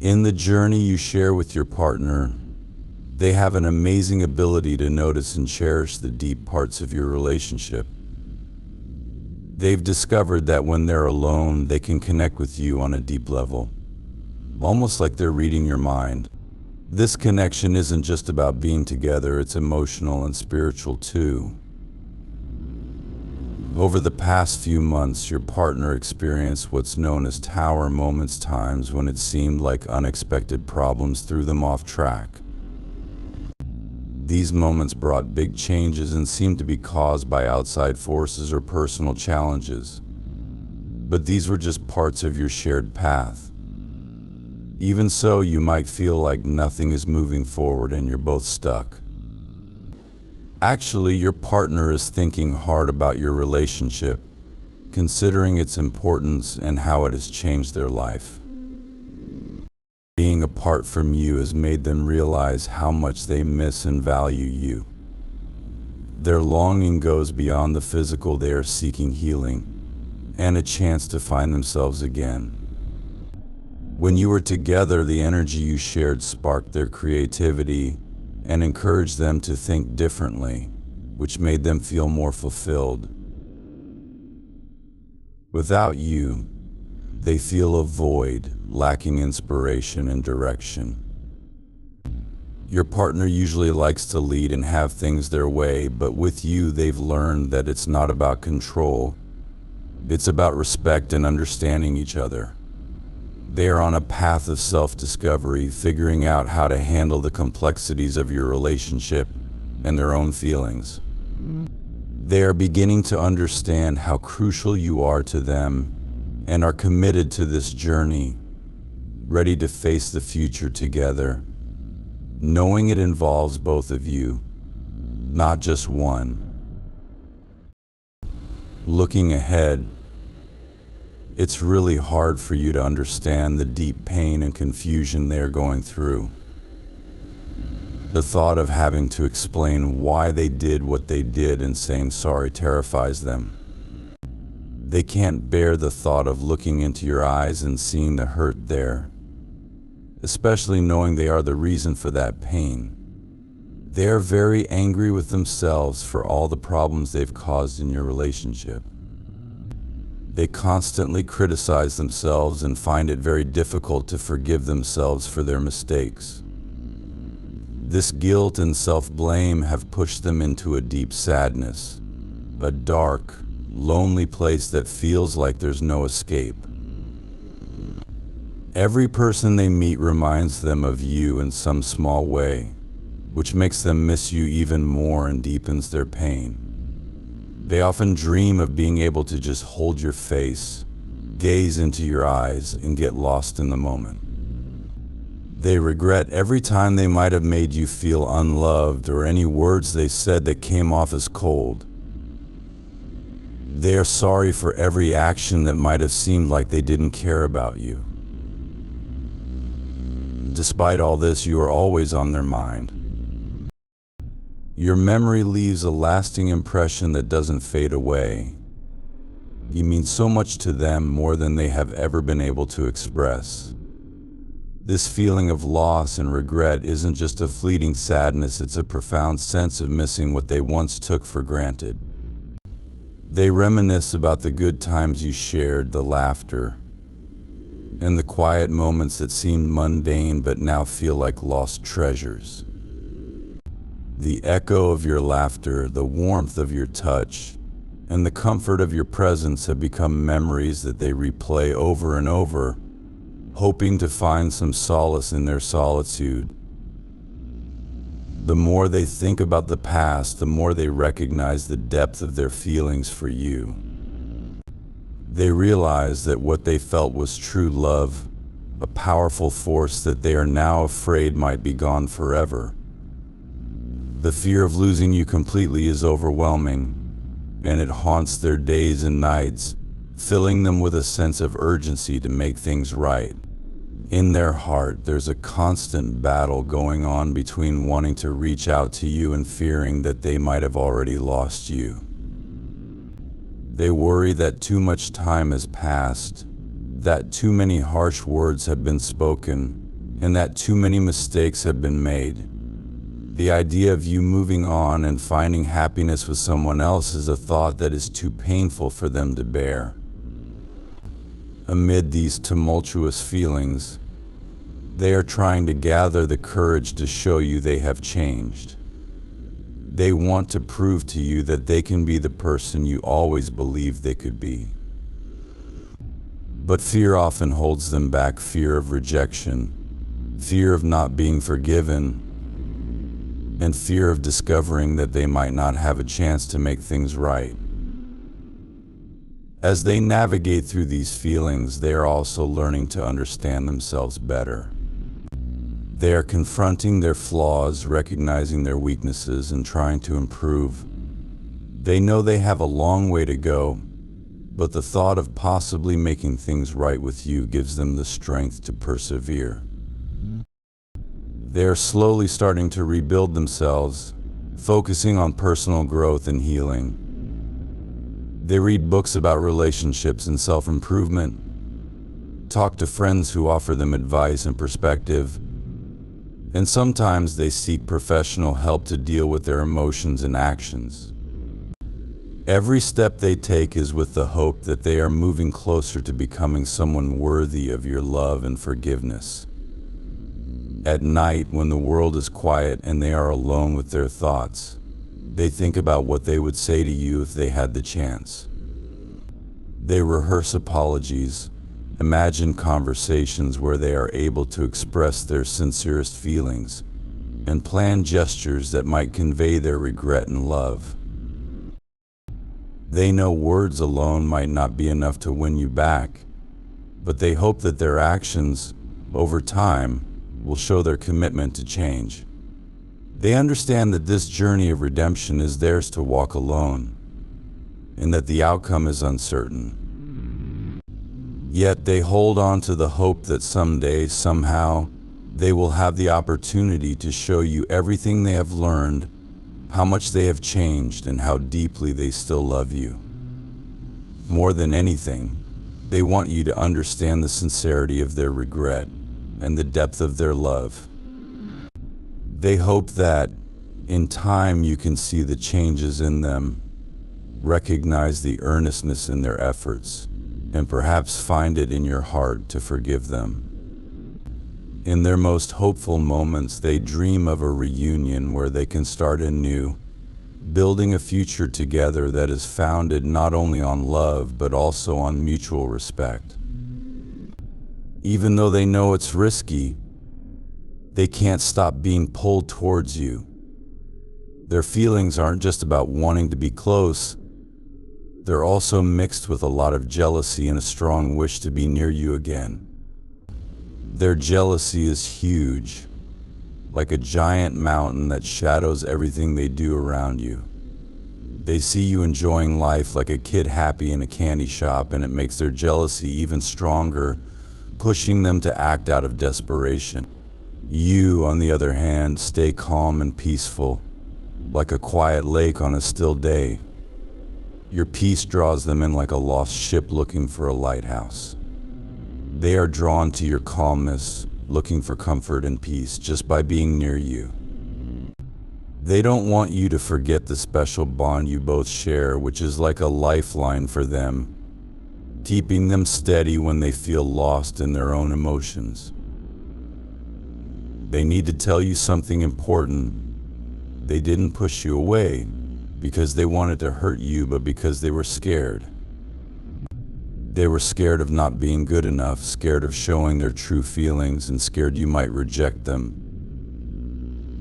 In the journey you share with your partner, they have an amazing ability to notice and cherish the deep parts of your relationship. They've discovered that when they're alone, they can connect with you on a deep level, almost like they're reading your mind. This connection isn't just about being together, it's emotional and spiritual too. Over the past few months, your partner experienced what's known as tower moments, times when it seemed like unexpected problems threw them off track. These moments brought big changes and seemed to be caused by outside forces or personal challenges. But these were just parts of your shared path. Even so, you might feel like nothing is moving forward and you're both stuck. Actually, your partner is thinking hard about your relationship, considering its importance and how it has changed their life. Being apart from you has made them realize how much they miss and value you. Their longing goes beyond the physical. They are seeking healing and a chance to find themselves again. When you were together, the energy you shared sparked their creativity and encouraged them to think differently, which made them feel more fulfilled. Without you, they feel a void, lacking inspiration and direction. Your partner usually likes to lead and have things their way, but with you, they've learned that it's not about control. It's about respect and understanding each other. They are on a path of self-discovery, figuring out how to handle the complexities of your relationship and their own feelings. They are beginning to understand how crucial you are to them and are committed to this journey, ready to face the future together, knowing it involves both of you, not just one. Looking ahead, it's really hard for you to understand the deep pain and confusion they are going through. The thought of having to explain why they did what they did and saying sorry terrifies them. They can't bear the thought of looking into your eyes and seeing the hurt there, especially knowing they are the reason for that pain. They are very angry with themselves for all the problems they've caused in your relationship. They constantly criticize themselves and find it very difficult to forgive themselves for their mistakes. This guilt and self-blame have pushed them into a deep sadness, a dark, lonely place that feels like there's no escape. Every person they meet reminds them of you in some small way, which makes them miss you even more and deepens their pain. They often dream of being able to just hold your face, gaze into your eyes, and get lost in the moment. They regret every time they might have made you feel unloved or any words they said that came off as cold. They are sorry for every action that might have seemed like they didn't care about you. Despite all this, you are always on their mind. Your memory leaves a lasting impression that doesn't fade away. You mean so much to them, more than they have ever been able to express. This feeling of loss and regret isn't just a fleeting sadness, it's a profound sense of missing what they once took for granted. They reminisce about the good times you shared, the laughter, and the quiet moments that seemed mundane but now feel like lost treasures. The echo of your laughter, the warmth of your touch, and the comfort of your presence have become memories that they replay over and over, hoping to find some solace in their solitude. The more they think about the past, the more they recognize the depth of their feelings for you. They realize that what they felt was true love, a powerful force that they are now afraid might be gone forever. The fear of losing you completely is overwhelming, and it haunts their days and nights, filling them with a sense of urgency to make things right. In their heart, there's a constant battle going on between wanting to reach out to you and fearing that they might have already lost you. They worry that too much time has passed, that too many harsh words have been spoken, and that too many mistakes have been made. The idea of you moving on and finding happiness with someone else is a thought that is too painful for them to bear. Amid these tumultuous feelings, they are trying to gather the courage to show you they have changed. They want to prove to you that they can be the person you always believed they could be. But fear often holds them back: fear of rejection, fear of not being forgiven, and fear of discovering that they might not have a chance to make things right. As they navigate through these feelings, they are also learning to understand themselves better. They are confronting their flaws, recognizing their weaknesses, and trying to improve. They know they have a long way to go, but the thought of possibly making things right with you gives them the strength to persevere. They are slowly starting to rebuild themselves, focusing on personal growth and healing. They read books about relationships and self-improvement, talk to friends who offer them advice and perspective, and sometimes they seek professional help to deal with their emotions and actions. Every step they take is with the hope that they are moving closer to becoming someone worthy of your love and forgiveness. At night, when the world is quiet and they are alone with their thoughts, they think about what they would say to you if they had the chance. They rehearse apologies, imagine conversations where they are able to express their sincerest feelings, and plan gestures that might convey their regret and love. They know words alone might not be enough to win you back, but they hope that their actions, over time, will show their commitment to change. They understand that this journey of redemption is theirs to walk alone, and that the outcome is uncertain. Yet they hold on to the hope that someday, somehow, they will have the opportunity to show you everything they have learned, how much they have changed, and how deeply they still love you. More than anything, they want you to understand the sincerity of their regret and the depth of their love. They hope that, in time, you can see the changes in them, recognize the earnestness in their efforts, and perhaps find it in your heart to forgive them. In their most hopeful moments, they dream of a reunion where they can start anew, building a future together that is founded not only on love but also on mutual respect. Even though they know it's risky, they can't stop being pulled towards you. Their feelings aren't just about wanting to be close. They're also mixed with a lot of jealousy and a strong wish to be near you again. Their jealousy is huge, like a giant mountain that shadows everything they do around you. They see you enjoying life like a kid happy in a candy shop, and it makes their jealousy even stronger, pushing them to act out of desperation. You, on the other hand, stay calm and peaceful, like a quiet lake on a still day. Your peace draws them in like a lost ship looking for a lighthouse. They are drawn to your calmness, looking for comfort and peace just by being near you. They don't want you to forget the special bond you both share, which is like a lifeline for them, keeping them steady when they feel lost in their own emotions. They need to tell you something important. They didn't push you away because they wanted to hurt you, but because they were scared. They were scared of not being good enough, scared of showing their true feelings, and scared you might reject them.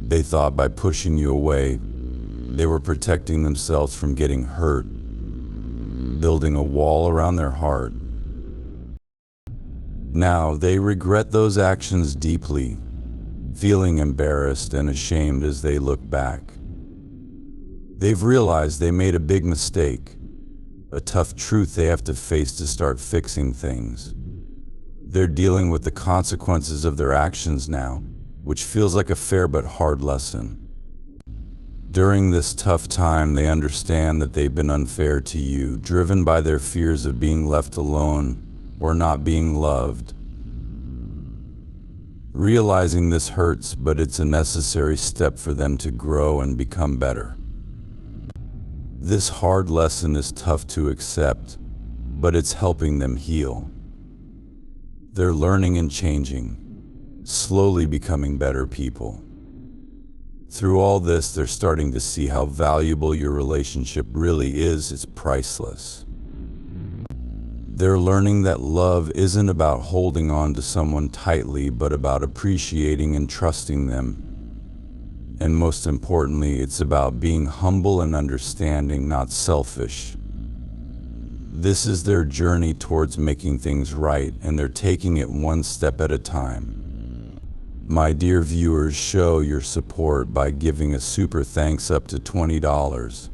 They thought by pushing you away, they were protecting themselves from getting hurt, building a wall around their heart. Now, they regret those actions deeply, feeling embarrassed and ashamed as they look back. They've realized they made a big mistake, a tough truth they have to face to start fixing things. They're dealing with the consequences of their actions now, which feels like a fair but hard lesson. During this tough time, they understand that they've been unfair to you, driven by their fears of being left alone or not being loved. Realizing this hurts, but it's a necessary step for them to grow and become better. This hard lesson is tough to accept, but it's helping them heal. They're learning and changing, slowly becoming better people. Through all this, they're starting to see how valuable your relationship really is. It's priceless. They're learning that love isn't about holding on to someone tightly, but about appreciating and trusting them. And most importantly, it's about being humble and understanding, not selfish. This is their journey towards making things right, and they're taking it one step at a time. My dear viewers, show your support by giving a super thanks up to $20.